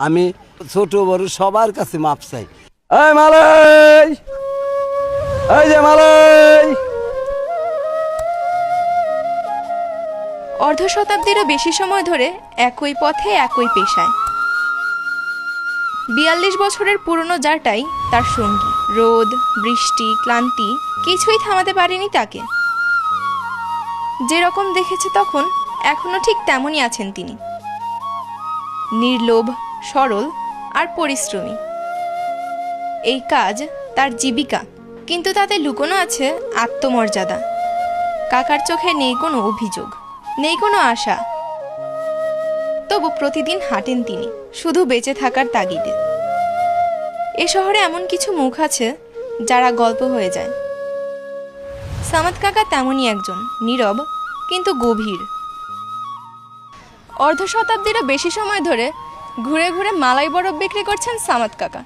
আমি ছোট বড় সবার কাছে মাপ চাই। এই মালাই, এই যে মালাই। অর্ধ শতাব্দীরও বেশি সময় ধরে একই পথে একই পেশায় ৪২ বছরের পুরনো জারটাই তার সঙ্গী। রোদ, বৃষ্টি, ক্লান্তি কিছুই থামাতে পারেনি তাকে। যেরকম দেখেছে তখন এখনো ঠিক তেমনই আছেন তিনি, নির্লোভ, সরল আর পরিশ্রমী। এই কাজ তার জীবিকা, কিন্তু তাতে লুকোনো আছে আত্মমর্যাদা। কাকার চোখে নেই কোনো অভিযোগ, নেই কোনো আশা। তবু প্রতিদিন হাঁটেন তিনি শুধু বেঁচে থাকার তাগিদে। এ শহরে এমন কিছু মুখ আছে যারা গল্প হয়ে যায়। সামাদ কাকা তেমনই একজন, নীরব কিন্তু গভীর। অর্ধ শতাব্দীরও বেশি সময় ধরে ঘুরে ঘুরে মালাই বরফ বিক্রি করছেন সামাদ কাকা।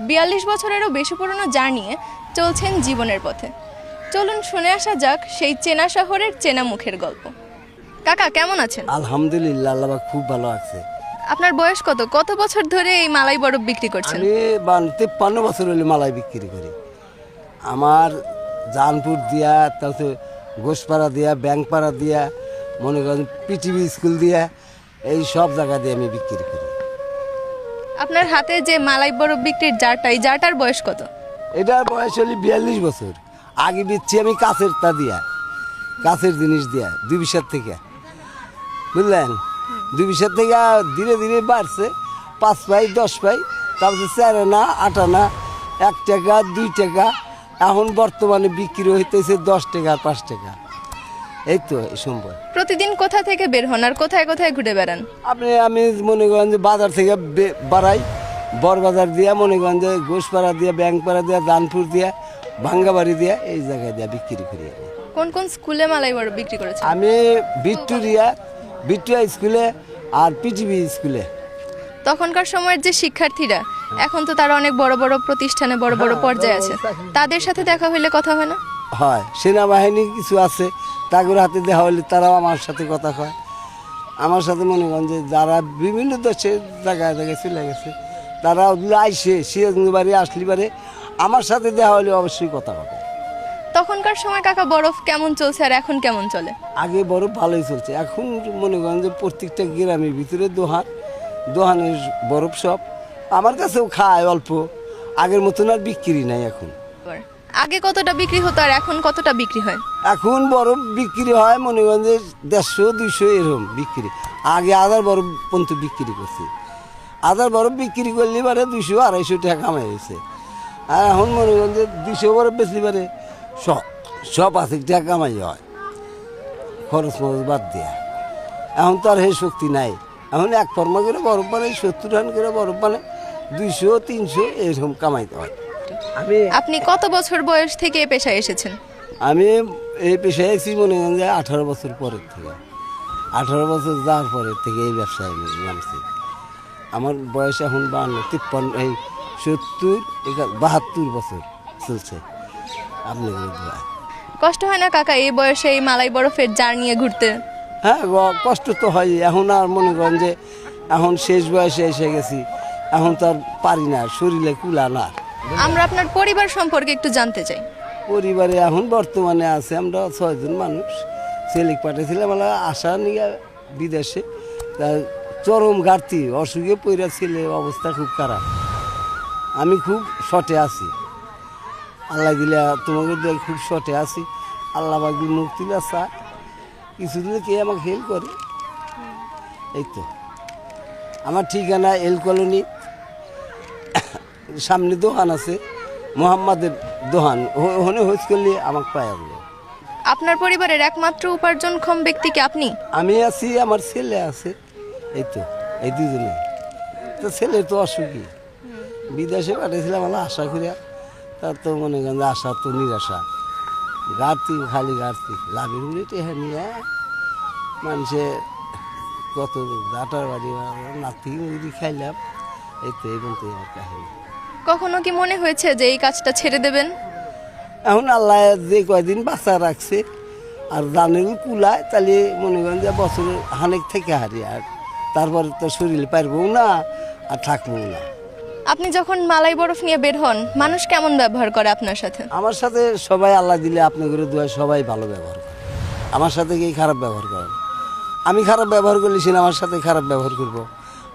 ৪২ বছরেরও বেশি পুরনো জার নিয়ে চলছেন জীবনের পথে। চলুন শুনে আসা যাক সেই চেনা শহরের চেনা মুখের গল্প। কাকা কেমন আছেন? আলহামদুলিল্লাহ, আল্লাহ পাক খুব ভালো আছে। আপনার বয়স কত? কত বছর ধরে এই মালাই বরফ বিক্রি করছেন? আমি ৫৩ বছর হলে মালাই বিক্রি করি। আমার জানপুর দিয়া, তারপরে ঘোষপাড়া দিয়া, ব্যাংকপাড়া দিয়া, মনে করেন পিটিভি স্কুল দিয়া, এই সব জায়গা দিয়ে আমি বিক্রি করি। আপনার হাতে যে মালাই বরফ বিক্রির জারটা, এই জারটার বয়স কত? এটার বয়স হলে ৪২ বছর। আগে দিচ্ছি আমি কাছের তা দিয়া, কাছের জিনিস দিয়া, ২ বিশার থেকে, বুঝলেন? ২ বিশার থেকে ধীরে ধীরে বাড়ছে ৫ পাই, ১০ পাই, তারপরে ৪ আনা, ৮ আনা, ১ টাকা, ২ টাকা। এখন বর্তমানে বিক্রি হইতেছে ১০ টাকা আর ৫ টাকা। এই তো এই সম্ভব। প্রতিদিন কোথা থেকে বের হন আর কোথায় কোথায় ঘুরে বেড়ান? আমি মনে করেন যে বাজার থেকে বাড়াই, বড়বাজার দিয়া, মনে করেন যে ঘোষপাড়া দিয়া, ব্যাংকপাড়া দিয়া, দানপুর দিয়া, ভাঙ্গাবাড়ি দিয়া, এই জায়গায় দিয়া বিক্রি করি। কোন কোন স্কুলে মালাই বরফ বিক্রি করেছেন? আমি ভিক্টোরিয়া স্কুলে আর পিটিভি স্কুলে। তখনকার সময়ের যে শিক্ষার্থীরা, এখন তো তারা অনেক বড় বড় প্রতিষ্ঠানে বড় বড় পর্যায়ে আছে, তাদের সাথে দেখা হইলে কথা হয় না? হয়, সেনাবাহিনী কিছু আছে, তাদের হাতে দেখা হলে তারাও আমার সাথে কথা কয়। আমার সাথে মনে করেন যে যারা বিভিন্ন দেশের জায়গায় জায়গায় চলে গেছে, তারা আইসে সিরাজগঞ্জ আসলি পারে আমার সাথে দেখা হলে অবশ্যই কথা হবে। তখনকার সময় কাকা বরফ কেমন চলছে আর এখন কেমন চলে? আগে বরফ ভালোই চলছে, এখন মনে করেন যে প্রত্যেকটা গ্রামের ভিতরে দোহানের বরফ সব আমার কাছেও খায় অল্প। আগের মতন আর বিক্রি নাই এখন। আগে কতটা বিক্রি হতো আর এখন কতটা বিক্রি হয়? এখন বরফ বিক্রি হয় মনে করেন যে ১৫০-২০০ এরকম বিক্রি। আগে আদার বরফ পর্যন্ত বিক্রি করছি। আদার বরফ বিক্রি করলে পারে ২০০-২৫০ টাকা কামাই হয়েছে। আর এখন মনে করেন যে ২০০ বরফ বেচলে পারে ১০০-৮০ টাকা কামাই হয়, খরচ বাদ দেয়া। এখন তো আর সেই শক্তি নাই। এখন ১ ফর্মা করে বরফ বানাই, ৭০ রান করে বরফ বানাই, ২০০-৩০০ এরকম কামাইতে হয়। আপনি কত বছর বয়স থেকে এ পেশায় এসেছেন? আমি এই পেশায় এসেছি মনে করেন যে ১৮ বছর পরের থেকে। ১৮ বছর যাওয়ার পরের থেকে এই ব্যবসায় আমি নামছি। আমার বয়স এখন ৫২, ৫৩, এই ৭০, ৭২ বছর চলছে। আপনি কষ্ট হয় না কাকা এই বয়সে এই মালাই বরফের জার নিয়ে ঘুরতে? হ্যাঁ, কষ্ট তো হয়। এখন আর মনে করেন যে এখন শেষ বয়সে এসে গেছি, এখন তো আর পারি না, শরীরে কুলা না। আমরা আপনার পরিবার সম্পর্কে একটু জানতে চাই। পরিবারে এখন বর্তমানে আছে আমরা ৬ জন মানুষ। ছেলে পাঠিয়েছিলাম আমরা আশা নিয়ে বিদেশে, তার চরম ঘাটতি, অসুখে পইরা ছেলে অবস্থা খুব খারাপ। আমি খুব শর্টে আছি, আল্লাহ দিলে তোমাকে দিয়ে খুব শর্টে আছি। আল্লাহ বাকি মুক্তি না চা কিছু দিলে কে আমাকে হেল্প করে। এই তো আমার ঠিকানা এল কলোনি, সামনে দোকান আছে মোহাম্মদের দোকান, ওখানে হোজ করলে আমাকে পাওয়া যাবে। আপনার পরিবারের একমাত্র উপার্জনক্ষম ব্যক্তি কি আপনি? আমি আছি, আমার ছেলে আছে, এই তো এই দুজনে। তো ছেলে তো অসুখী, বিদেশে পাঠিয়েছিলাম আমরা আশা করিয়া, তার তো মনে করেন আশা তো নিরাশা, ঘাটতি খালি ঘাটতি। লাভের উড়ে টেহা নিয়ে মানুষে কত ডাটার বাড়ি নাতি মুড়ি খাইলাম। এই তো এই বলতে আমার কাহিনী। কখনো কি মনে হয়েছে যে এই কাজটা ছেড়ে দেবেন? এখন আল্লাহ যে কয়দিন বাঁচা রাখছে আর দানের কুলায়, তাহলে মনে করেন যে বছর হানেক থেকে হারি, আর তারপরে তো শরীর পারবো না, আর থাকবো না। আপনি যখন মালাই বরফ নিয়ে বের হন মানুষ কেমন ব্যবহার করে আপনার সাথে? আমার সাথে সবাই আল্লাহ দিলে আপনি করে দোয়া সবাই ভালো ব্যবহার করে, আমার সাথে কেউ খারাপ ব্যবহার করে না। আমি খারাপ ব্যবহার করলে সে আমার সাথে খারাপ ব্যবহার করব।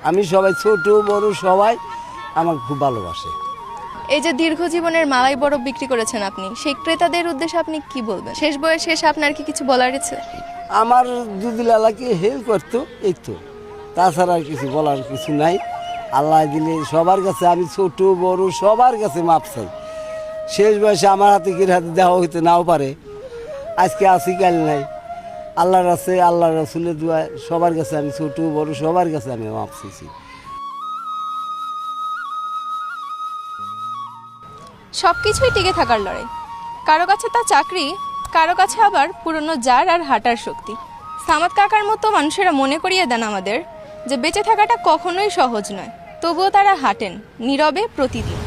আমি সবাই ছোট বড় সবাই আমাকে খুব ভালোবাসে। এই যে দীর্ঘ জীবনের মালাই বরফ বিক্রি করেছেন আপনি, সেই ক্রেতাদের উদ্দেশ্যে আপনি কি বলবেন? শেষ বয়স শেষ আপনার কি কিছু বলার আছে? আমার যদি লালাকে হেল্প করতো এই তো, তাছাড়া আর কিছু বলার কিছু নাই। আল্লাহ দিলে সবার কাছে আমি ছোট বড় সবার কাছে মাপ চাই। শেষ বয়সে আমার হাতে কি হাতে দেওয়া হইতে নাও পারে, আজকে আসি কাল নাই। আল্লাহর আছে, আল্লাহ রসুলের দোয়া সবার কাছে আমি ছোট বড় সবার কাছে আমি মাপ চাইছি। সব কিছুই টিকে থাকার লড়াই। কারো কাছে তা চাকরি, কারো কাছে আবার পুরনো জার আর হাঁটার শক্তি। সামাদ কাকার মতো মানুষেরা মনে করিয়ে দেন আমাদের যে বেঁচে থাকাটা কখনোই সহজ নয়, তবুও তারা হাঁটেন নীরবে প্রতিদিন।